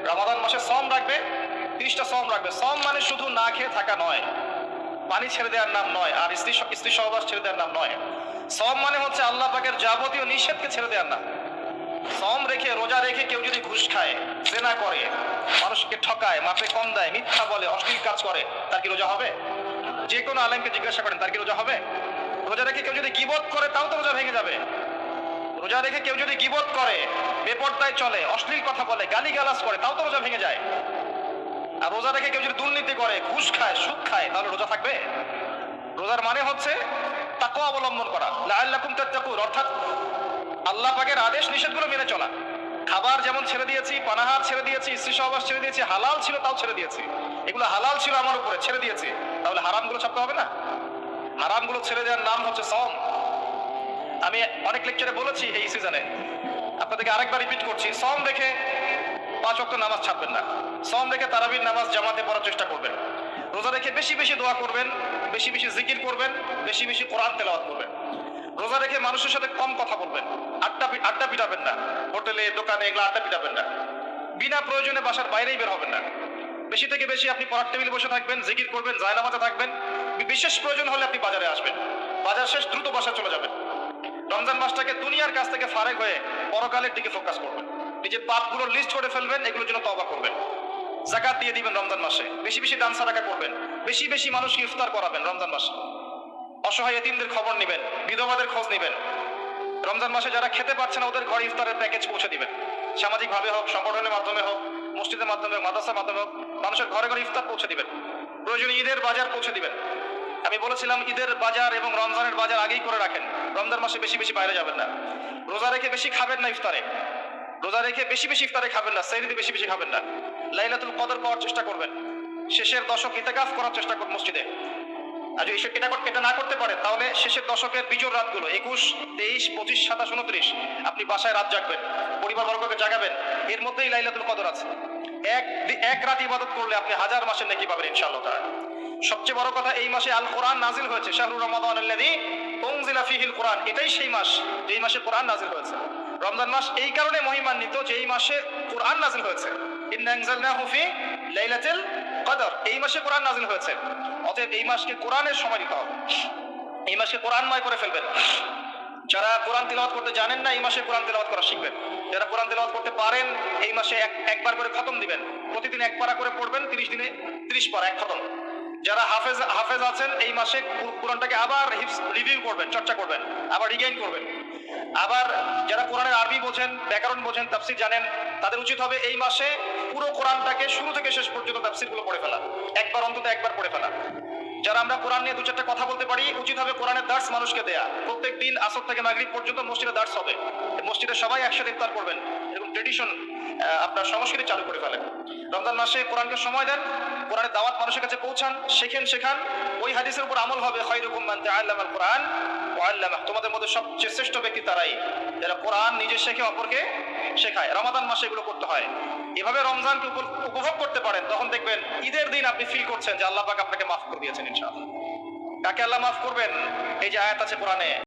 রমাদান মাসে সম রাখবে, 30টা সম রাখবে। সম মানে শুধু না খেয়ে থাকা নয়, পানি ছেড়ে দেওয়ার নাম নয়, আর স্ত্রী সহবাস ছেড়ে দেওয়ার নাম নয়। সম মানে হচ্ছে আল্লাহ পাকের যাবতীয় নিষেধকে ছেড়ে দেওয়ার নাম। সম রেখে, রোজা রেখে কেউ যদি ঘুষ খায়, জেনা করে, মানুষকে ঠকায়, মাপে কম দেয়, মিথ্যা বলে, অশ্লীল কাজ করে, তার কি রোজা হবে? যে কোনো আলেমকে জিজ্ঞাসা করেন, তার কি রোজা হবে? রোজা রেখে কেউ যদি গীবত করে, তাও তো রোজা ভেঙে যাবে। রোজা রেখে কেউ যদি গীবত করে, বেপরদায় চলে, অশ্লীল কথা বলে, গালিগালাজ করে, তাও তো রোজা ভেঙে যায়। আর রোজা রেখে কেউ যদি দুর্নীতি করে, ঘুষ খায়, সুদ খায়, তাহলে রোজা থাকবে? রোজার মানে হচ্ছে তাকওয়া অবলম্বন করা, লাআল্লাকুম তাত্তাকুন, অর্থাৎ আল্লাহ পাকের আদেশ নিষেধগুলো মেনে চলা। খাবার যেমন ছেড়ে দিয়েছি, পানাহার ছেড়ে দিয়েছি, স্ত্রী সহবাস ছেড়ে দিয়েছি, হালাল ছিল তাও ছেড়ে দিয়েছি। এগুলো হালাল ছিল আমার উপরে, ছেড়ে দিয়েছি, তাহলে হারামগুলো ছাড়তে হবে না? হারামগুলো ছেড়ে দেওয়ার নাম হচ্ছে সওম। আমি অনেক লেকচারে বলেছি এই সিজনে, আপনাদেরকে আরেকবার রিপিট করছি, সওম রেখে 5 ওয়াক্ত নামাজ ছাড়বেন না। সওম রেখে তারাবির নামাজ জামাতে পড়ার চেষ্টা করবেন। রোজা রেখে বেশি বেশি দোয়া করবেন, বেশি বেশি জিকির করবেন, বেশি বেশি কোরআন তেলাওয়াত করবেন। রোজা রেখে মানুষের সাথে কম কথা বলবেন, আড্ডা পিটাবেন না, হোটেলে দোকানে এগুলো আড্ডা পিটাবেন না। বিনা প্রয়োজনে বাসার বাইরেই বের হবেন না। বেশি থেকে বেশি আপনি পড়ার টেবিলে বসে থাকবেন, জিকির করবেন, জায়নামাজে থাকবেন। বিশেষ প্রয়োজন হলে আপনি বাজারে আসবেন, বাজার শেষ দ্রুত বাসায় চলে যাবেন। রমজান মাসটাকে দুনিয়ার কাছ থেকে ফারেক হয়ে পরকালের দিকে ফোকাস করবেন। নিজের পাপগুলোর লিস্ট করে ফেলবেন, এগুলোর জন্য তওবা করবেন। যাকাত দিয়ে দিবেন রমজান মাসে, বেশি বেশি দান সাদাকা করবেন, বেশি বেশি মানুষকে ইফতার করাবেন রমজান মাসে। অসহায় এতিমদের খবর নেবেন, বিধবাদের খোঁজ নেবেন। রমজান মাসে যারা খেতে পারছে না, ওদের ঘরে ইফতারের প্যাকেজ পৌঁছে দিবেন। সামাজিক ভাবে হোক, সংগঠনের মাধ্যমে হোক, মসজিদের মাধ্যমে হোক, মাদ্রাসার মাধ্যমে হোক, মানুষের ঘরে ঘরে ইফতার পৌঁছে দিবেন। প্রয়োজনে ঈদের বাজার পৌঁছে দিবেন। আমি বলেছিলাম ঈদের বাজার এবং রমজানের বাজার আগেই করে রাখেন, রমজান মাসে বেশি বেশি বাইরে যাবেন না। রোজা রেখে বেশি খাবেন না ইফতারে, রোজা রেখে বেশি বেশি ইফতারে খাবেন না, সেহরিতে বেশি বেশি খাবেন না। লাইলাতুল কদর পাওয়ার চেষ্টা করবেন, শেষের দশক ইতিকাফ করার চেষ্টা করবেন মসজিদে। আর যদি এটা না করতে পারে, তাহলে শেষের দশকের বিজোড় রাতগুলো 21, 23, 25, 27, 29 আপনি বাসায় রাত জাগবেন, পরিবার বর্গকে জাগাবেন। এর মধ্যেই লাইলাতুল কদর আছে। এক রাত ইবাদত করলে আপনি 1000 মাসের নেকি পাবেন ইনশাআল্লাহ তাআলা। সবচেয়ে বড় কথা, এই মাসে আল কোরআন নাজিল হয়েছে। শাহরুর রমাদানাল্লাযী উনজিলা ফীহিল কোরআন, এটাই সেই মাস যেই মাসে কোরআন নাজিল হয়েছে। রমজান মাস এই কারণে মহিমান্বিত যে এই মাসে কোরআন নাজিল হয়েছে। ইন্না আনজালনাহু ফি লাইলাতুল কদর, এই মাসে কোরআন নাজিল হয়েছে। অতএব এই মাসকে কোরআনের সময় দিতে হবে, এই মাসকে কোরআনময় করে ফেলবেন। যারা কোরআন তিলাওয়াত করতে জানেন না, এই মাসে কোরআন তিলাওয়াত করা শিখবেন। যারা কোরআন তিলাওয়াত করতে পারেন, এই মাসে একবার করে খতম দিবেন। প্রতিদিন 1 পারা করে পড়বেন, 30 দিনে 30 পারা, 1 খতম। যারা হাফেজ আছেন, এই মাসে কোরআনটাকে আবার রিভিউ করবেন, চর্চা করবেন, আবার রিগেইন করবেন। আবার যারা কোরআনের আরবি বোঝেন, ব্যাকরণ বোঝেন, তাফসীর জানেন, তাদের উচিত হবে এই মাসে পুরো কোরআনটাকে শুরু থেকে শেষ পর্যন্ত তাফসীরগুলো পড়ে ফেলা, অন্তত একবার পড়ে ফেলা। যারা আমরা কোরআন নিয়ে 2-4টা কথা বলতে পারি, উচিত হবে কোরআনের দার্স মানুষকে দেয়া। প্রত্যেক দিন আসর থেকে মাগরিব পর্যন্ত মসজিদে দার্স হবে, মসজিদে সবাই একসাথে ইফতার করবেন। এরকম ট্রেডিশন, আপনার সংস্কৃতি চালু করে ফেলেন। রমজান মাসে কোরআনকে সময় দেন, কোরআনের দাওয়াত মানুষের কাছে পৌঁছান, শেখান। ওই হাদিসের উপর আমল হবে, খায়রুকুম মান তাআল্লামাল কোরআন ওয়া আল্লামাহু, তোমাদের মধ্যে সবচেয়ে শ্রেষ্ঠ ব্যক্তি তারাই যারা কোরআন নিজে শেখে অপরকে শেখায়। রমাদান মাসে এগুলো করতে হয়। এভাবে রমজানকে উপভোগ করতে পারেন, তখন দেখবেন ঈদের দিন আপনি ফিল করছেন যে আল্লাহ পাক আপনাকে মাফ করে দিয়েছেন ইনশাআল্লাহ। কাকে আল্লাহ মাফ করবেন? এই যে আয়াত আছে কোরআনে,